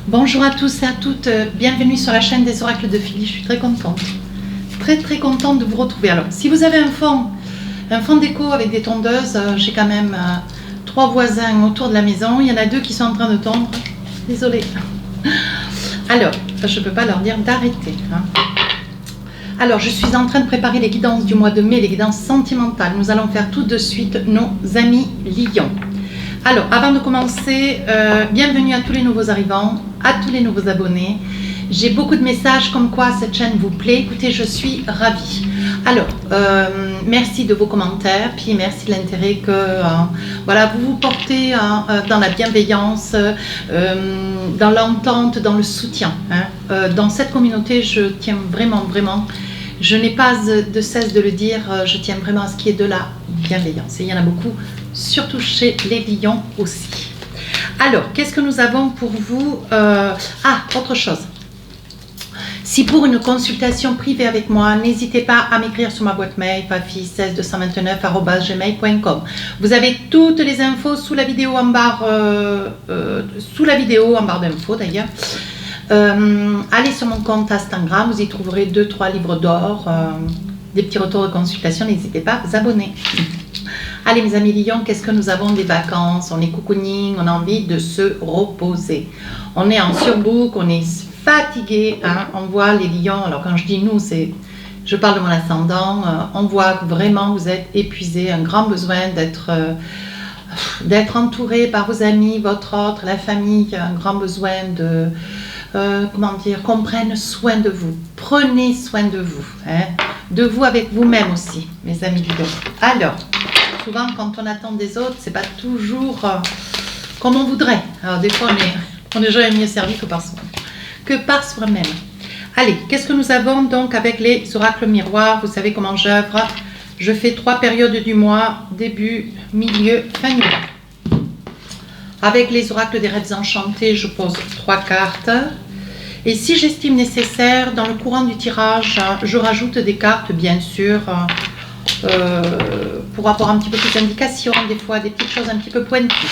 Bonjour à tous et à toutes, bienvenue sur la chaîne des oracles de Philly. Je suis très contente, très contente de vous retrouver. Alors, si vous avez un fond déco avec des tondeuses, j'ai quand même 3 voisins autour de la maison. Il y en a 2 qui sont en train de tondre. Désolée. Alors, je ne peux pas leur dire d'arrêter. Alors, je suis en train de préparer les guidances du mois de mai, les guidances sentimentales. Nous allons faire tout de suite nos amis lions. Alors, avant de commencer, bienvenue à tous les nouveaux arrivants, à tous les nouveaux abonnés. J'ai beaucoup de messages comme quoi cette chaîne vous plaît. Écoutez, je suis ravie. Alors, merci de vos commentaires, puis merci de l'intérêt que voilà, vous portez dans la bienveillance, dans l'entente, dans le soutien. Dans cette communauté, je tiens vraiment, je n'ai pas de cesse de le dire, je tiens vraiment à ce qu'il y ait de la bienveillance. Et il y en a beaucoup, surtout chez les lions aussi. Alors, qu'est-ce que nous avons pour vous? Autre chose. Si pour une consultation privée avec moi, n'hésitez pas à m'écrire sur ma boîte mail fafi16229@gmail.com. Vous avez toutes les infos sous la vidéo en barre, d'infos d'ailleurs. Allez sur mon compte Instagram, vous y trouverez 2-3 livres d'or, des petits retours de consultation. N'hésitez pas à vous abonner. Allez mes amis lions, qu'est-ce que nous avons? Des vacances, on est cocooning, on a envie de se reposer. On est en surbook, on est fatigué, on voit les lions, alors quand je dis nous, je parle de mon ascendant, on voit que vraiment vous êtes épuisés, un grand besoin d'être entouré par vos amis, votre autre, la famille, un grand besoin de, qu'on prenne soin de vous. Prenez soin de vous avec vous-même aussi, mes amis lions. Alors, souvent quand on attend des autres, c'est pas toujours comme on voudrait. Alors des fois on est jamais mieux servi que par soi-même. Allez, qu'est-ce que nous avons donc avec les oracles miroirs? Vous savez comment j'œuvre. Je fais 3 périodes du mois, début, milieu, fin du mois. Avec les oracles des rêves enchantés, je pose 3 cartes. Et si j'estime nécessaire, dans le courant du tirage, je rajoute des cartes, bien sûr, pour avoir un petit peu plus d'indications, des fois des petites choses un petit peu pointues.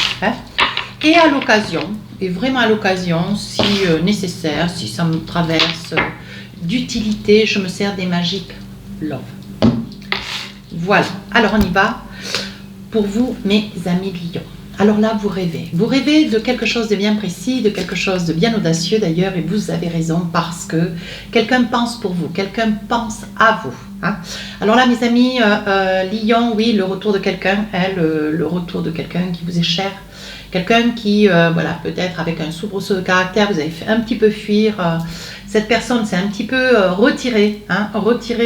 Et à l'occasion, et vraiment à l'occasion, si nécessaire, si ça me traverse d'utilité, je me sers des Magic Love. Voilà, alors on y va pour vous, mes amis lions. Alors là, vous rêvez de quelque chose de bien précis, de quelque chose de bien audacieux d'ailleurs, et vous avez raison parce que quelqu'un pense pour vous, quelqu'un pense à vous. Alors là, mes amis lions, oui, le retour de quelqu'un, le retour de quelqu'un qui vous est cher. Quelqu'un qui, voilà, peut-être avec un soubresaut de caractère, vous avez fait un petit peu fuir. Cette personne s'est un petit peu retirée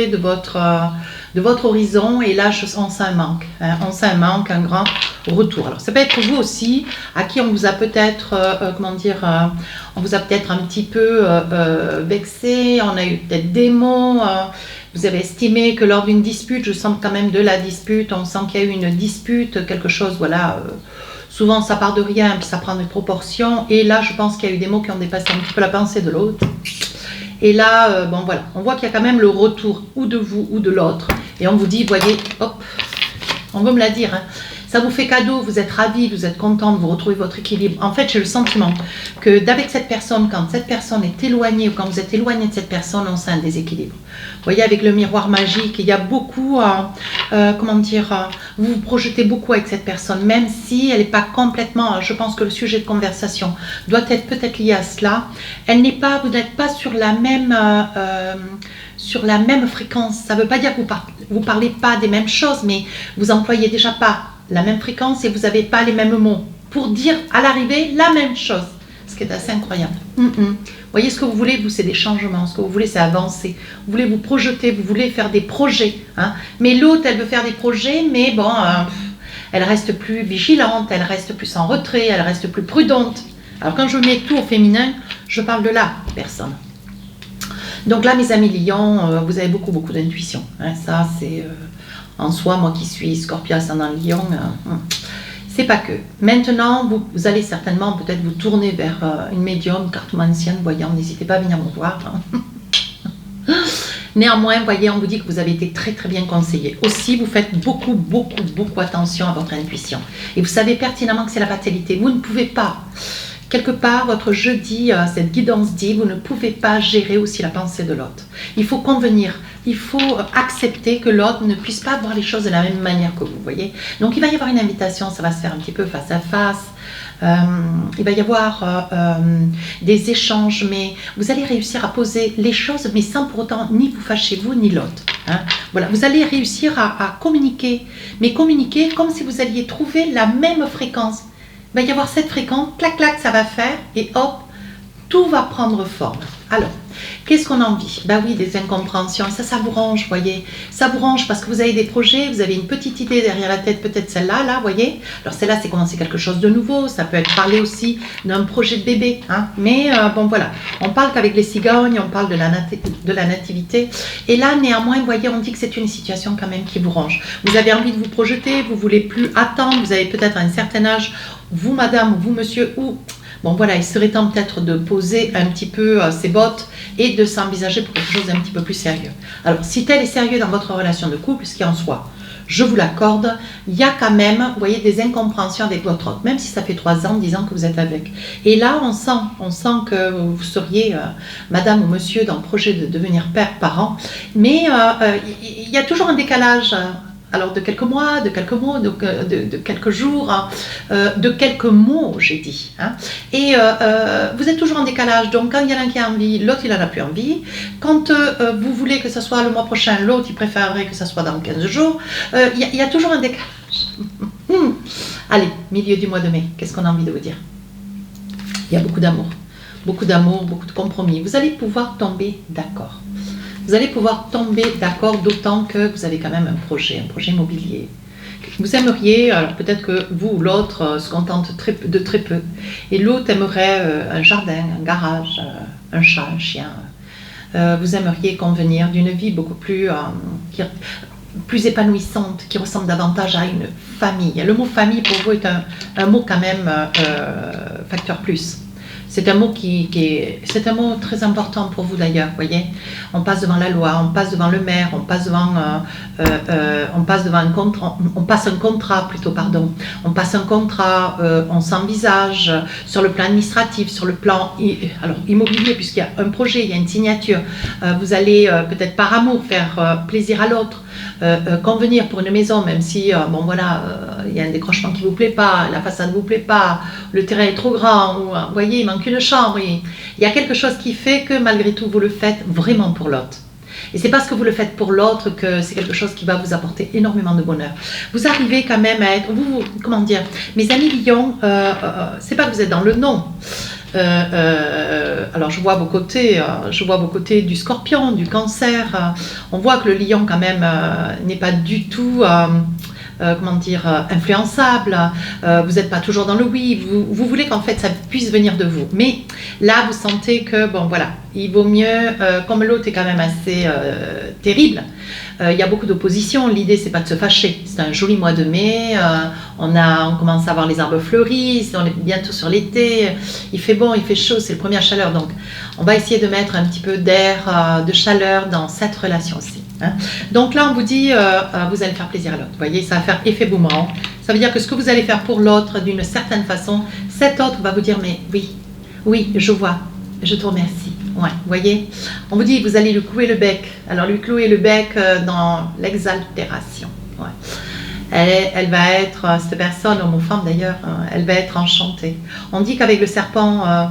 de votre horizon. Et là, on sent un manque. On sent un manque, un grand retour. Alors, ça peut être vous aussi, à qui on vous a peut-être, on vous a peut-être un petit peu vexé. On a eu peut-être des mots. Vous avez estimé que lors d'une dispute, je sens quand même de la dispute. On sent qu'il y a eu une dispute, quelque chose, voilà. Souvent, ça part de rien, puis ça prend des proportions. Et là, je pense qu'il y a eu des mots qui ont dépassé un petit peu la pensée de l'autre. Et là, bon voilà, on voit qu'il y a quand même le retour ou de vous ou de l'autre. Et on vous dit, voyez, hop, on veut me la dire. Ça vous fait cadeau, vous êtes ravis, vous êtes contents, vous retrouvez votre équilibre. En fait, j'ai le sentiment que d'avec cette personne, quand cette personne est éloignée ou quand vous êtes éloigné de cette personne, on sent un déséquilibre. Vous voyez, avec le miroir magique, il y a beaucoup, vous vous projetez beaucoup avec cette personne, même si elle n'est pas complètement, je pense que le sujet de conversation doit être peut-être lié à cela. Vous n'êtes pas sur la même fréquence. Ça ne veut pas dire que vous parlez pas des mêmes choses, mais vous employez déjà pas la même fréquence et vous n'avez pas les mêmes mots pour dire à l'arrivée la même chose, ce qui est assez incroyable. Vous voyez, ce que vous voulez, vous, c'est des changements, ce que vous voulez, c'est avancer, vous voulez vous projeter, vous voulez faire des projets, mais l'autre, elle veut faire des projets, mais bon, elle reste plus vigilante, elle reste plus en retrait, elle reste plus prudente. Alors quand je mets tout au féminin, je parle de la personne. Donc là, mes amis lions, vous avez beaucoup d'intuition, ça c'est... En soi, moi qui suis Scorpio ascendant Lion, c'est pas que. Maintenant, vous allez certainement peut-être vous tourner vers une médium, cartomancienne, voyant, n'hésitez pas à venir me voir. Néanmoins, voyez, on vous dit que vous avez été très bien conseillé. Aussi, vous faites beaucoup attention à votre intuition. Et vous savez pertinemment que c'est la fatalité. Vous ne pouvez pas quelque part, votre jeu dit, cette guidance dit, vous ne pouvez pas gérer aussi la pensée de l'autre. Il faut convenir, il faut accepter que l'autre ne puisse pas voir les choses de la même manière que vous, voyez. Donc il va y avoir une invitation, ça va se faire un petit peu face à face. Il va y avoir des échanges, mais vous allez réussir à poser les choses, mais sans pour autant ni vous fâcher vous ni l'autre. Hein. Voilà, vous allez réussir à communiquer, mais communiquer comme si vous alliez trouver la même fréquence. Il va y avoir cette fréquence, clac clac, ça va faire, et hop, tout va prendre forme. Alors, qu'est-ce qu'on en vit? Ben oui, des incompréhensions, et ça vous range, voyez. Ça vous range parce que vous avez des projets, vous avez une petite idée derrière la tête, peut-être celle-là, là, voyez. Alors celle-là, c'est commencer quelque chose de nouveau, ça peut être parler aussi d'un projet de bébé, hein. Mais bon, voilà, on parle qu'avec les cigognes, on parle de la nativité. Et là, néanmoins, vous voyez, on dit que c'est une situation quand même qui vous range. Vous avez envie de vous projeter, vous voulez plus attendre, vous avez peut-être un certain âge, vous, madame, ou vous, monsieur, ou... Bon voilà, il serait temps peut-être de poser un petit peu ses bottes et de s'envisager pour quelque chose d'un petit peu plus sérieux. Alors, si tel est sérieux dans votre relation de couple, ce qui en soit, je vous l'accorde, il y a quand même, vous voyez, des incompréhensions avec votre autre, même si ça fait 3 ans, 10 ans que vous êtes avec. Et là, on sent que vous seriez madame ou monsieur dans le projet de devenir père, parent, mais il y a toujours un décalage. Alors de quelques mois, de quelques mots, de quelques jours, de quelques mots, j'ai dit. Hein. Et vous êtes toujours en décalage, donc quand il y en a un qui a envie, l'autre il n'en a plus envie. Quand vous voulez que ce soit le mois prochain, l'autre il préférerait que ce soit dans 15 jours. Il y a toujours un décalage. Allez, milieu du mois de mai, qu'est-ce qu'on a envie de vous dire? Il y a beaucoup d'amour, beaucoup de compromis. Vous allez pouvoir tomber d'accord. Vous allez pouvoir tomber d'accord, d'autant que vous avez quand même un projet immobilier. Vous aimeriez, alors peut-être que vous ou l'autre se contente de très peu, et l'autre aimerait un jardin, un garage, un chat, un chien. Vous aimeriez convenir d'une vie beaucoup plus épanouissante, qui ressemble davantage à une famille. Le mot famille pour vous est un mot quand même facteur plus. C'est un mot c'est un mot très important pour vous d'ailleurs, voyez. On passe devant la loi, on passe devant le maire, on passe devant on passe un contrat plutôt, pardon. On passe un contrat, on s'envisage sur le plan administratif, sur le plan immobilier, puisqu'il y a un projet, il y a une signature. Vous allez peut-être par amour faire plaisir à l'autre. Convenir pour une maison, même si bon voilà, il y a un décrochement qui ne vous plaît pas, la façade ne vous plaît pas, le terrain est trop grand, ou vous voyez, il manque une chambre, il y a quelque chose qui fait que malgré tout vous le faites vraiment pour l'autre. Et c'est parce que vous le faites pour l'autre que c'est quelque chose qui va vous apporter énormément de bonheur. Vous arrivez quand même à être, comment dire, mes amis lions, c'est pas que vous êtes dans le non. Alors je vois vos côtés du scorpion, du cancer. On voit que le lion quand même n'est pas du tout influençable. Vous n'êtes pas toujours dans le oui. Vous voulez qu'en fait ça puisse venir de vous. Mais là vous sentez que bon voilà, il vaut mieux, comme l'autre est quand même assez terrible. Il y a beaucoup d'opposition. L'idée, c'est pas de se fâcher. C'est un joli mois de mai. On commence à voir les arbres fleuris. On est bientôt sur l'été. Il fait bon, il fait chaud. C'est le premier chaleur. Donc, on va essayer de mettre un petit peu d'air, de chaleur dans cette relation aussi. Hein. Donc là, on vous dit, vous allez faire plaisir à l'autre. Vous voyez, ça va faire effet boomerang. Ça veut dire que ce que vous allez faire pour l'autre, d'une certaine façon, cet autre va vous dire, mais oui, je vois. Je te remercie. Ouais, vous voyez, on vous dit, vous allez lui clouer le bec. Alors, lui clouer le bec dans l'exaltération. Ouais. Elle va être, cette personne, homme ou femme d'ailleurs, elle va être enchantée. On dit qu'avec le serpent,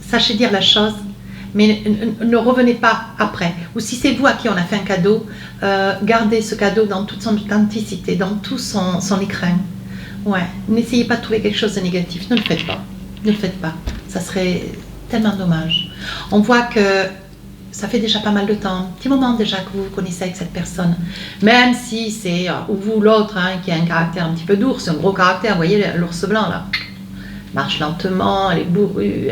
sachez dire la chose, mais ne revenez pas après. Ou si c'est vous à qui on a fait un cadeau, gardez ce cadeau dans toute son authenticité, dans tout son écrin. Ouais, n'essayez pas de trouver quelque chose de négatif. Ne le faites pas. Ne le faites pas. Ça serait tellement dommage. On voit que ça fait déjà pas mal de temps, un petit moment déjà que vous vous connaissez avec cette personne. Même si c'est, ou vous l'autre, hein, qui a un caractère un petit peu d'ours, un gros caractère, vous voyez l'ours blanc là, marche lentement, elle est bourrue,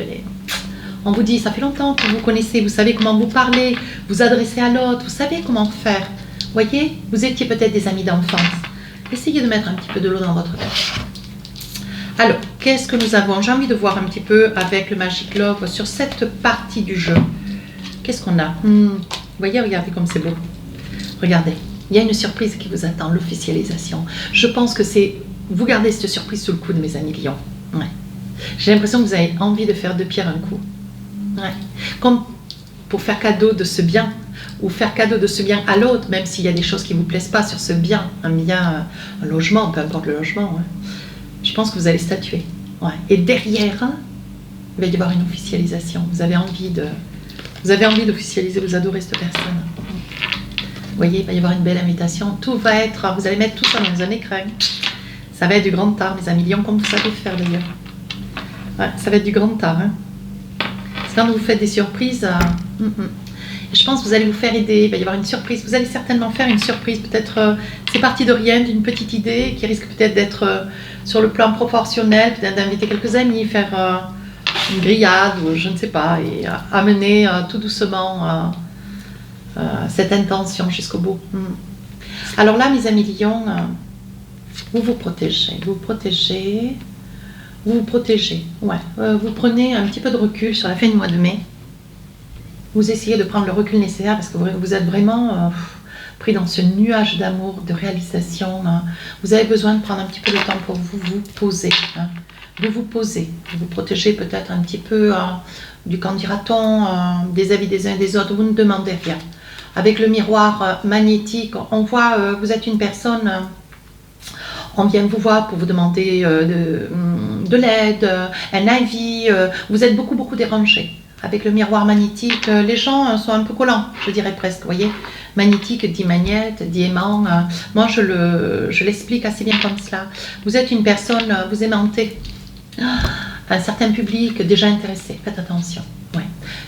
on vous dit, ça fait longtemps que vous vous connaissez, vous savez comment vous parler, vous adresser à l'autre, vous savez comment faire. Vous voyez, vous étiez peut-être des amis d'enfance. Essayez de mettre un petit peu de l'eau dans votre verre. Alors, qu'est-ce que nous avons? J'ai envie de voir un petit peu avec le Magic Love sur cette partie du jeu. Qu'est-ce qu'on a? Vous voyez, regardez comme c'est beau. Regardez, il y a une surprise qui vous attend, l'officialisation. Je pense que c'est... Vous gardez cette surprise sous le coude, mes amis lions. Ouais. J'ai l'impression que vous avez envie de faire deux pierres un coup. Ouais. Comme pour faire cadeau de ce bien, ou faire cadeau de ce bien à l'autre, même s'il y a des choses qui ne vous plaisent pas sur ce bien, un logement, peu importe le logement. Ouais. Je pense que vous allez statuer. Ouais. Et derrière, il va y avoir une officialisation. Vous avez envie d'officialiser, vous adorez cette personne. Vous voyez, il va y avoir une belle invitation. Tout va être, vous allez mettre tout ça dans un écran. Ça va être du grand art, mes amis Lions, comme vous savez faire d'ailleurs. Ouais, ça va être du grand art. Hein. C'est quand vous faites des surprises. Je pense que vous allez vous faire aider. Il va y avoir une surprise. Vous allez certainement faire une surprise. Peut-être c'est parti de rien, d'une petite idée qui risque peut-être d'être sur le plan proportionnel, peut-être d'inviter quelques amis, faire une grillade ou je ne sais pas, et amener tout doucement cette intention jusqu'au bout. Alors là, mes amis Lions, vous vous protégez. Vous vous protégez. Ouais. Vous prenez un petit peu de recul sur la fin du mois de mai. Vous essayez de prendre le recul nécessaire parce que vous êtes vraiment pris dans ce nuage d'amour, de réalisation. Vous avez besoin de prendre un petit peu de temps pour vous poser. De vous poser. Vous protéger peut-être un petit peu du qu'en dira-t-on, des avis des uns et des autres. Vous ne demandez rien. Avec le miroir magnétique, on voit, vous êtes une personne... on vient vous voir pour vous demander de l'aide, un avis. Vous êtes beaucoup dérangé. Avec le miroir magnétique, les gens sont un peu collants, je dirais presque, vous voyez. Magnétique dit magnète, dit aimant. Moi, je l'explique assez bien comme cela. Vous êtes une personne, vous aimantez un certain public déjà intéressé. Faites attention. Ouais.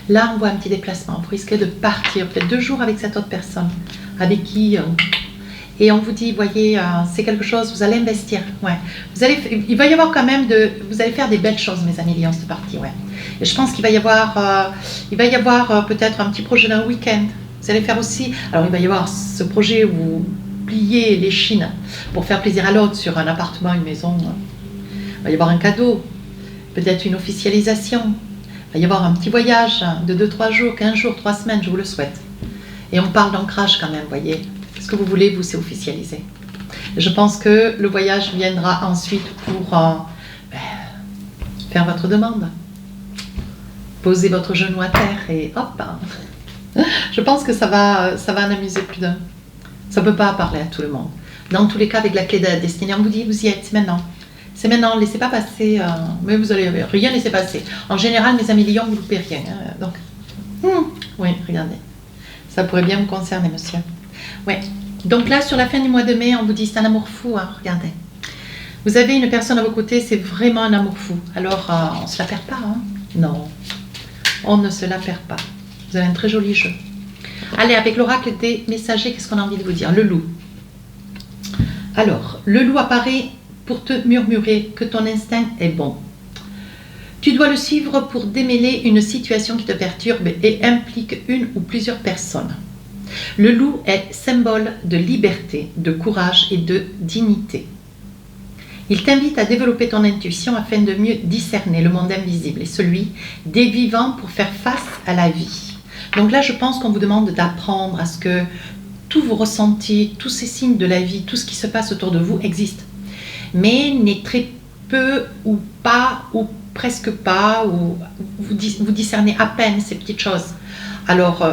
Là, on voit un petit déplacement. Vous risquez de partir peut-être 2 jours avec cette autre personne avec qui... et on vous dit, voyez, c'est quelque chose, vous allez investir. Ouais. Il va y avoir quand même vous allez faire des belles choses, mes amis Lions, cette partie. Ouais. Et je pense qu'il va y avoir, peut-être un petit projet d'un week-end. Vous allez faire aussi, alors il va y avoir ce projet où vous pliez les chines pour faire plaisir à l'autre sur un appartement, une maison. Il va y avoir un cadeau, peut-être une officialisation. Il va y avoir un petit voyage de 2-3 jours, 15 jours, 3 semaines, je vous le souhaite. Et on parle d'ancrage quand même, vous voyez. Ce que vous voulez, vous, c'est officialiser. Je pense que le voyage viendra ensuite pour faire votre demande. Poser votre genou à terre et hop. Je pense que ça va en amuser plus d'un. Ça ne peut pas parler à tout le monde. Dans tous les cas, avec la clé de la destinée, on vous dit, vous y êtes, c'est maintenant. C'est maintenant, laissez pas passer, mais vous allez rien laisser passer. En général, mes amis Lions, vous ne loupez rien. Donc, oui, regardez. Ça pourrait bien vous concerner, monsieur. Ouais. Donc là, sur la fin du mois de mai, on vous dit c'est un amour fou, hein, regardez. Vous avez une personne à vos côtés, c'est vraiment un amour fou. Alors, on ne se la perd pas, hein? Non, on ne se la perd pas. Vous avez un très joli jeu. Allez, avec l'oracle des messagers, qu'est-ce qu'on a envie de vous dire? Le loup. Alors, le loup apparaît pour te murmurer que ton instinct est bon. Tu dois le suivre pour démêler une situation qui te perturbe et implique une ou plusieurs personnes. Le loup est symbole de liberté, de courage et de dignité. Il t'invite à développer ton intuition afin de mieux discerner le monde invisible et celui des vivants pour faire face à la vie. Donc là, je pense qu'on vous demande d'apprendre à ce que tous vos ressentis, tous ces signes de la vie, tout ce qui se passe autour de vous existe. Mais n'est très peu ou pas, ou presque pas, ou vous discernez à peine ces petites choses. Alors,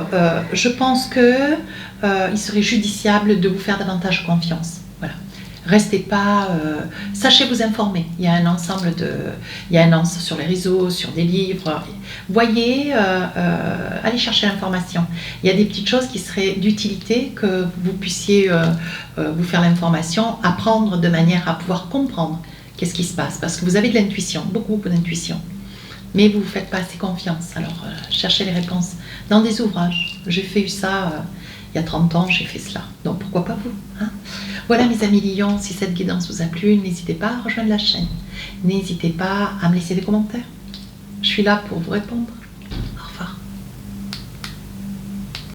je pense qu'il serait judiciable de vous faire davantage confiance. Voilà. Restez pas... sachez vous informer. Il y a un ensemble sur les réseaux, sur des livres. Voyez, allez chercher l'information. Il y a des petites choses qui seraient d'utilité que vous puissiez vous faire l'information, apprendre de manière à pouvoir comprendre qu'est-ce qui se passe. Parce que vous avez de l'intuition, beaucoup d'intuition. Mais vous ne vous faites pas assez confiance. Alors, cherchez les réponses dans des ouvrages. J'ai fait ça il y a 30 ans, j'ai fait cela. Donc, pourquoi pas vous, hein? Voilà, mes amis Lions, si cette guidance vous a plu, n'hésitez pas à rejoindre la chaîne. N'hésitez pas à me laisser des commentaires. Je suis là pour vous répondre.